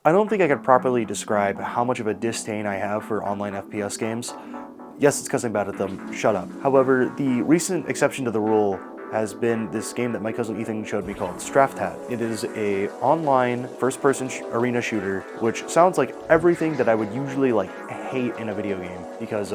I don't think I could properly describe how much of a disdain I have for online FPS games. Yes, it's because I'm bad at them, shut up. However, the recent exception to the rule has been this game that my cousin Ethan showed me called Straftat. It is a online first-person arena shooter, which sounds like everything that I would usually hate in a video game, because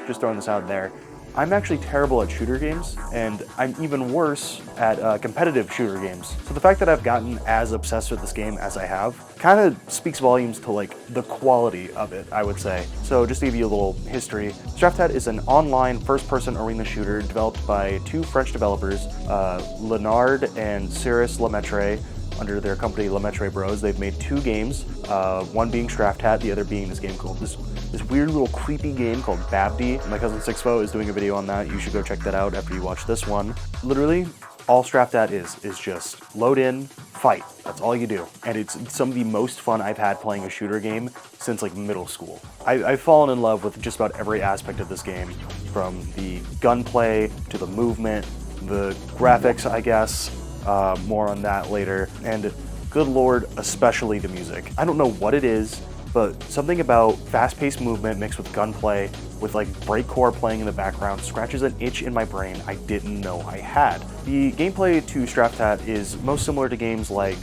just throwing this out there, I'm actually terrible at shooter games, and I'm even worse at competitive shooter games. So the fact that I've gotten as obsessed with this game as I have kind of speaks volumes to the quality of it, I would say. So just to give you a little history, Straftat is an online first-person arena shooter developed by two French developers, Leonard and Cyrus Lemaitre, under their company Lemaitre Bros. They've made two games, one being Straftat, the other being this game called this weird little creepy game called Babdi. My cousin Sixfo is doing a video on that. You should go check that out after you watch this one. Literally, all Straftat is just load in, fight. That's all you do. And it's some of the most fun I've had playing a shooter game since middle school. I've fallen in love with just about every aspect of this game, from the gunplay to the movement, the graphics, I guess. More on that later, and good lord, especially the music. I don't know what it is, but something about fast-paced movement mixed with gunplay, with breakcore playing in the background, scratches an itch in my brain I didn't know I had. The gameplay to Straftat is most similar to games like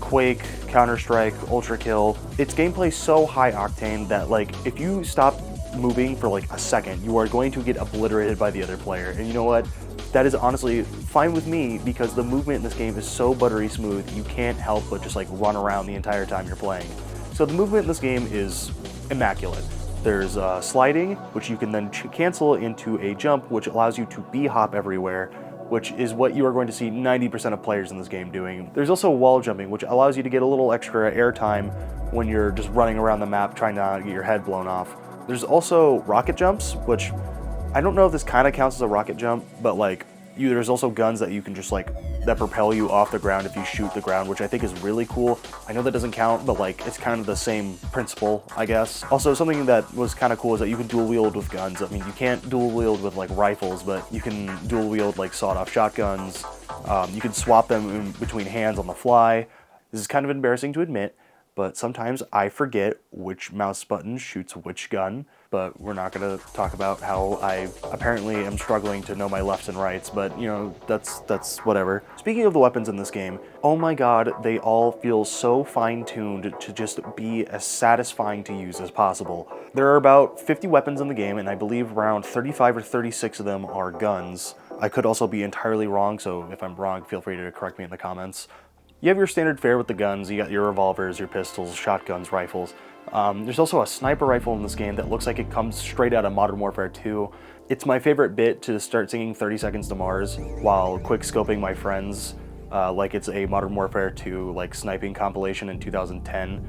Quake, Counter-Strike, Ultra Kill. Its gameplay is so high octane that if you stop moving for a second, you are going to get obliterated by the other player. And you know what? That is honestly fine with me, because the movement in this game is so buttery smooth, you can't help but just run around the entire time you're playing. So the movement in this game is immaculate. There's sliding, which you can then cancel into a jump, which allows you to b-hop everywhere, which is what you are going to see 90% of players in this game doing. There's also wall jumping, which allows you to get a little extra airtime when you're just running around the map trying not to get your head blown off. There's also rocket jumps, which I don't know if this kind of counts as a rocket jump, but there's also guns that you can just that propel you off the ground if you shoot the ground, which I think is really cool. I know that doesn't count, but it's kind of the same principle, I guess. Also, something that was kind of cool is that you can dual wield with guns. I mean, you can't dual wield with rifles, but you can dual wield sawed-off shotguns. You can swap them in between hands on the fly. This is kind of embarrassing to admit, but sometimes I forget which mouse button shoots which gun. But we're not going to talk about how I apparently am struggling to know my lefts and rights, but that's whatever. Speaking of the weapons in this game, oh my god, they all feel so fine-tuned to just be as satisfying to use as possible. There are about 50 weapons in the game, and I believe around 35 or 36 of them are guns. I could also be entirely wrong, so if I'm wrong, feel free to correct me in the comments. You have your standard fare with the guns. You got your revolvers, your pistols, shotguns, rifles. There's also a sniper rifle in this game that looks like it comes straight out of Modern Warfare 2. It's my favorite bit to start singing 30 Seconds to Mars while quick-scoping my friends like it's a Modern Warfare 2 sniping compilation in 2010.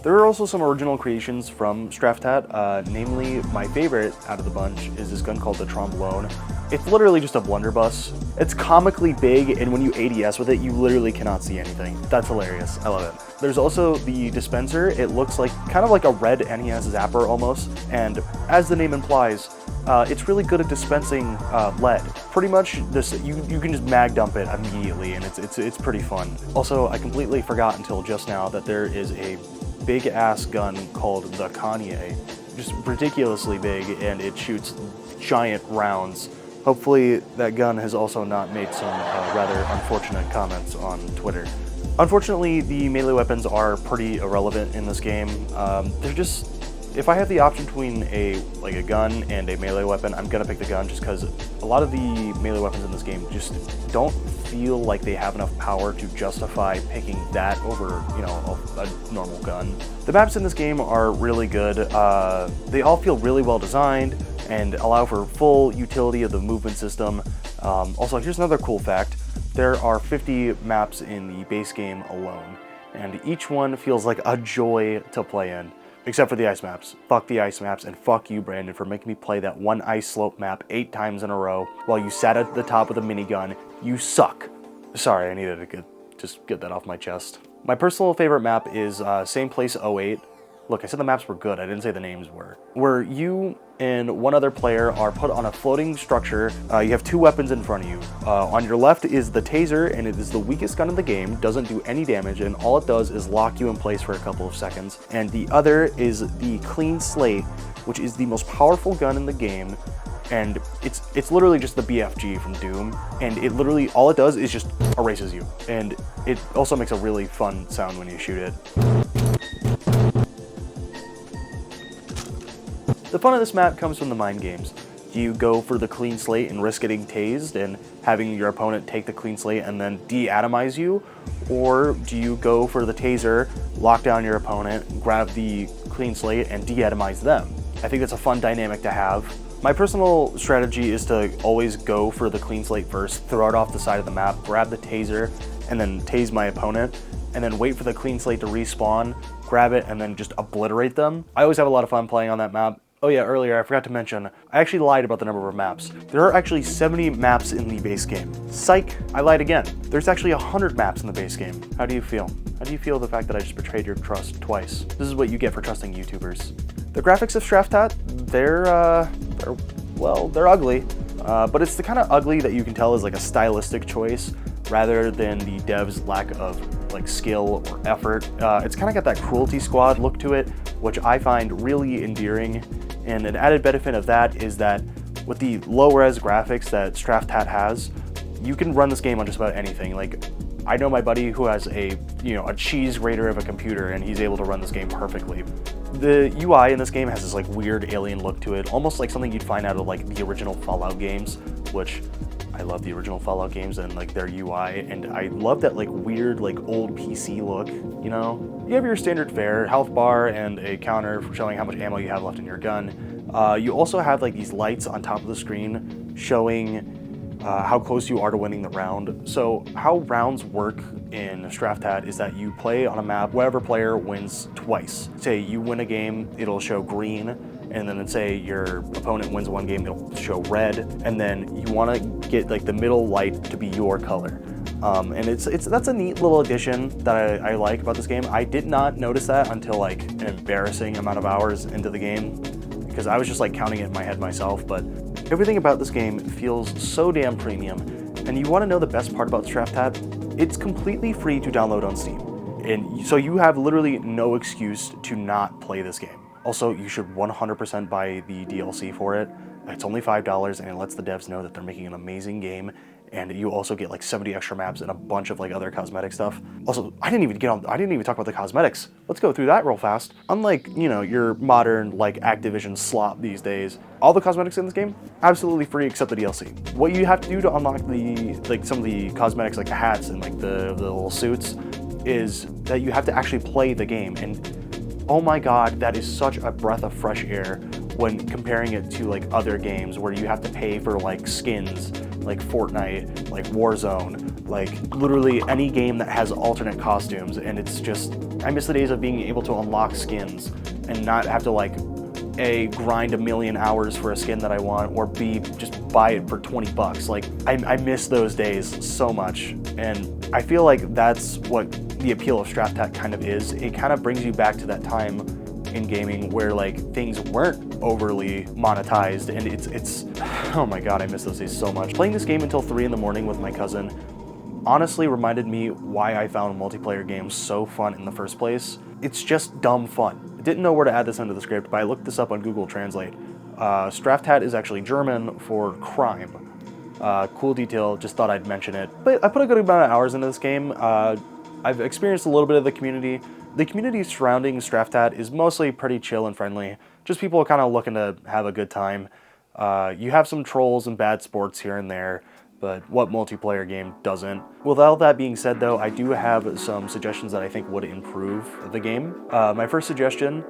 There are also some original creations from Straftat, namely my favorite out of the bunch is this gun called the Trombone. It's literally just a blunderbuss. It's comically big, and when you ADS with it, you literally cannot see anything. That's hilarious. I love it. There's also the dispenser. It looks kind of like a red NES zapper almost, and as the name implies, it's really good at dispensing lead. Pretty much, you can just mag dump it immediately, and it's pretty fun. Also, I completely forgot until just now that there is a big-ass gun called the Kanye, just ridiculously big, and it shoots giant rounds. Hopefully that gun has also not made some rather unfortunate comments on Twitter. Unfortunately, the melee weapons are pretty irrelevant in this game. They're just, if I have the option between a gun and a melee weapon, I'm gonna pick the gun just because a lot of the melee weapons in this game just don't feel like they have enough power to justify picking that over, a normal gun. The maps in this game are really good. They all feel really well designed and allow for full utility of the movement system. Also, here's another cool fact. There are 50 maps in the base game alone, and each one feels like a joy to play in. Except for the ice maps. Fuck the ice maps, and fuck you, Brandon, for making me play that one ice slope map 8 times in a row while you sat at the top with a minigun. You suck. Sorry, I needed to just get that off my chest. My personal favorite map is Same Place 08. Look, I said the maps were good, I didn't say the names were. Where you and one other player are put on a floating structure. You have 2 weapons in front of you. On your left is the taser, and it is the weakest gun in the game, doesn't do any damage, and all it does is lock you in place for a couple of seconds. And the other is the clean slate, which is the most powerful gun in the game, and it's literally just the BFG from Doom, and it literally, all it does is just erases you. And it also makes a really fun sound when you shoot it. The fun of this map comes from the mind games. Do you go for the clean slate and risk getting tased and having your opponent take the clean slate and then de-atomize you? Or do you go for the taser, lock down your opponent, grab the clean slate, and de-atomize them? I think that's a fun dynamic to have. My personal strategy is to always go for the clean slate first, throw it off the side of the map, grab the taser, and then tase my opponent, and then wait for the clean slate to respawn, grab it, and then just obliterate them. I always have a lot of fun playing on that map. Oh yeah, earlier I forgot to mention, I actually lied about the number of maps. There are actually 70 maps in the base game. Psych, I lied again. There's actually 100 maps in the base game. How do you feel? How do you feel the fact that I just betrayed your trust twice? This is what you get for trusting YouTubers. The graphics of Straftat, they're ugly, but it's the kind of ugly that you can tell is like a stylistic choice rather than the devs' lack of like skill or effort. It's kind of got that Cruelty Squad look to it, which I find really endearing. And an added benefit of that is that with the low-res graphics that Straftat has, you can run this game on just about anything. Like, I know my buddy who has a cheese grater of a computer, and he's able to run this game perfectly. The UI in this game has this like weird alien look to it, almost like something you'd find out of like the original Fallout games, which I love the original Fallout games and like their UI, and I love that like weird like old PC look, you know? You have your standard fare, health bar and a counter showing how much ammo you have left in your gun. You also have like these lights on top of the screen showing how close you are to winning the round. So how rounds work in Straftat is that you play on a map, whatever player wins twice. Say you win a game, it'll show green, and then say your opponent wins one game, it'll show red, and then you want to get like the middle light to be your color. And that's a neat little addition that I like about this game. I did not notice that until like an embarrassing amount of hours into the game, because I was just like counting it in my head myself, but everything about this game feels so damn premium. And you want to know the best part about Straftat? It's completely free to download on Steam. And so you have literally no excuse to not play this game. Also, you should 100% buy the DLC for it. It's only $5 and it lets the devs know that they're making an amazing game. And you also get like 70 extra maps and a bunch of like other cosmetic stuff. Also, I didn't even talk about the cosmetics. Let's go through that real fast. Unlike, you know, your modern like Activision slop these days, all the cosmetics in this game, absolutely free except the DLC. What you have to do to unlock some of the cosmetics, like the hats and like the little suits, is that you have to actually play the game. And oh my god, that is such a breath of fresh air when comparing it to like other games where you have to pay for like skins, like Fortnite, like Warzone, like literally any game that has alternate costumes. And it's just, I miss the days of being able to unlock skins and not have to like A, grind a million hours for a skin that I want, or B, just buy it for 20 bucks. Like, I miss those days so much. And I feel like that's what the appeal of Straftat kind of is. It kind of brings you back to that time in gaming where like things weren't overly monetized, and it's oh my god, I miss those days so much. Playing this game until 3 in the morning with my cousin honestly reminded me why I found multiplayer games so fun in the first place. It's just dumb fun. I didn't know where to add this into the script, but I looked this up on Google Translate. Straftat is actually German for crime. Cool detail, just thought I'd mention it. But I put a good amount of hours into this game. I've experienced a little bit of the community. The community surrounding Straftat is mostly pretty chill and friendly. Just people kind of looking to have a good time. You have some trolls and bad sports here and there, but what multiplayer game doesn't? With all that being said though, I do have some suggestions that I think would improve the game. My first suggestion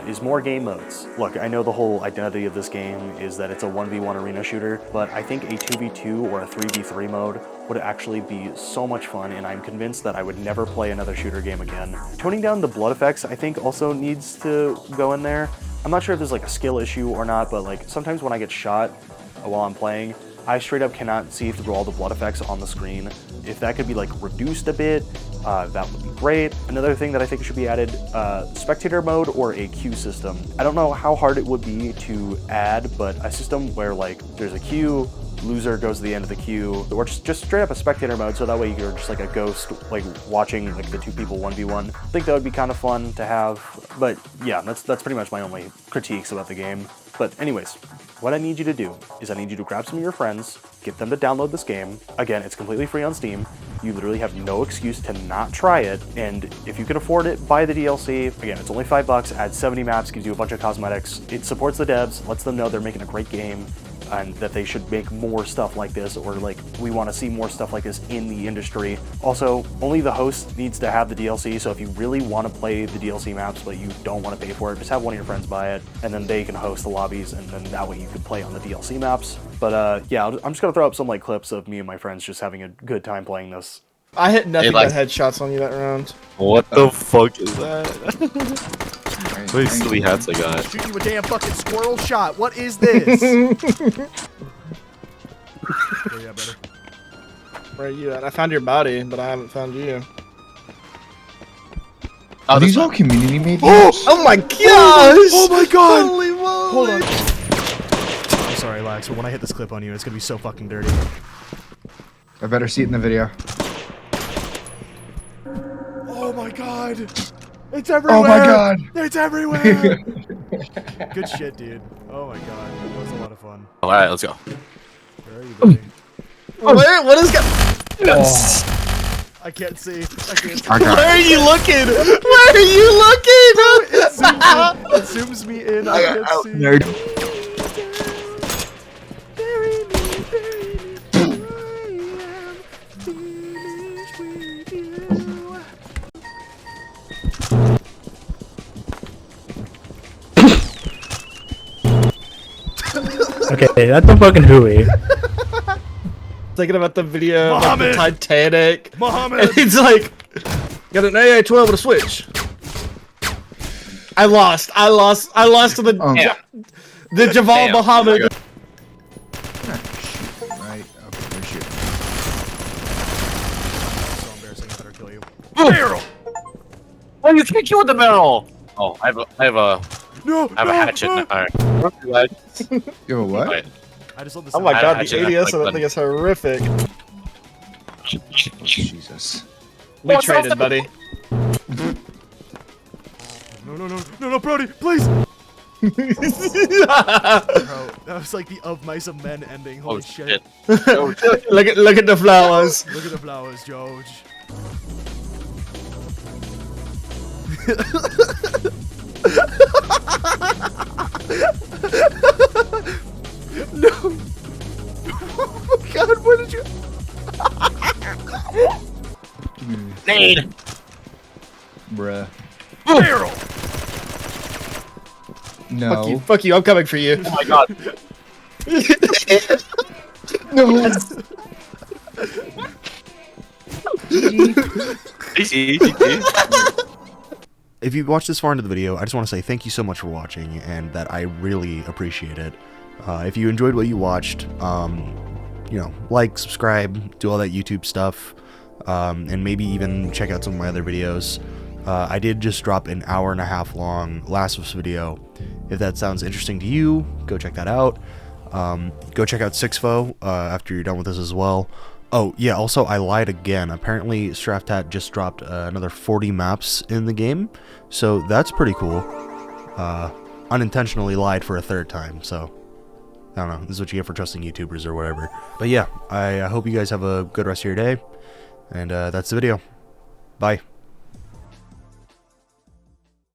is more game modes. Look, I know the whole identity of this game is that it's a 1v1 arena shooter, but I think a 2v2 or a 3v3 mode would actually be so much fun, and I'm convinced that I would never play another shooter game again. Toning down the blood effects, I think, also needs to go in there. I'm not sure if there's like a skill issue or not, but like sometimes when I get shot while I'm playing, I straight up cannot see through all the blood effects on the screen. If that could be like reduced a bit, that would be great. Another thing that I think should be added, spectator mode or a queue system. I don't know how hard it would be to add, but a system where like there's a queue, loser goes to the end of the queue, or just straight up a spectator mode, so that way you're just like a ghost, like watching like the two people 1v1. I think that would be kind of fun to have, but yeah, that's pretty much my only critiques about the game. But anyways, what I need you to do is I need you to grab some of your friends, get them to download this game. Again, it's completely free on Steam. You literally have no excuse to not try it, and if you can afford it, buy the DLC. Again, it's only $5, adds 70 maps, gives you a bunch of cosmetics. It supports the devs, lets them know they're making a great game, and that they should make more stuff like this, or like we want to see more stuff like this in the industry. Also, only the host needs to have the DLC, so if you really want to play the DLC maps but you don't want to pay for it, just have one of your friends buy it, and then they can host the lobbies, and then that way you can play on the DLC maps. But yeah, I'm just gonna throw up some like clips of me and my friends just having a good time playing this. I hit nothing but headshots on you that round. What the fuck is that? What silly hats I got? Shoot you a damn fucking squirrel shot. What is this? Oh yeah, brother. Where are you at? I found your body, but I haven't found you. Are these all community made? Oh my gosh! Oh my god! Holy moly! Hold on. I'm sorry, Lax, but when I hit this clip on you, it's gonna be so fucking dirty. I better see it in the video. Oh my god! It's everywhere! Oh my god! It's everywhere! Good shit, dude. Oh my god. That was a lot of fun. Alright, let's go. Where are you, baby? What is going? Oh. I can't see. I can't see. Where are you looking? Where are you looking? It zooms me in. I can't see. Nerd. Okay, that's a fucking hooey. Thinking about the video of like, the Titanic. Muhammad! And it's like, got an AA-12 with a switch. I lost to the the Javal Muhammad. Right, okay, shoot. So embarrassing. I better kill you. Barrel! Oh, you can't kill with the barrel! Oh, I have a hatchet. Alright. You have a what? Wait. I just love this. Oh my god, the hatchet, ADS like, on that thing is horrific. Jesus. We traded, buddy. No, Brody, please! Bro, that was like the Of Mice and Men ending. Holy shit. Look at the flowers. Look at the flowers, George. No! Oh my god, what did you... Nade! Bruh. Barrel! No. Fuck you, I'm coming for you. Oh my god. No. Easy. If you watched this far into the video, I just want to say thank you so much for watching, and that I really appreciate it. If you enjoyed what you watched, you know, like, subscribe, do all that YouTube stuff, and maybe even check out some of my other videos. I did just drop an hour-and-a-half long Last of Us video. If that sounds interesting to you, go check that out. Go check out Sixfo after you're done with this as well. Oh, yeah, also, I lied again. Apparently, Straftat just dropped another 40 maps in the game, so that's pretty cool. Unintentionally lied for a third time, so I don't know. This is what you get for trusting YouTubers or whatever. But yeah, I hope you guys have a good rest of your day, and that's the video. Bye.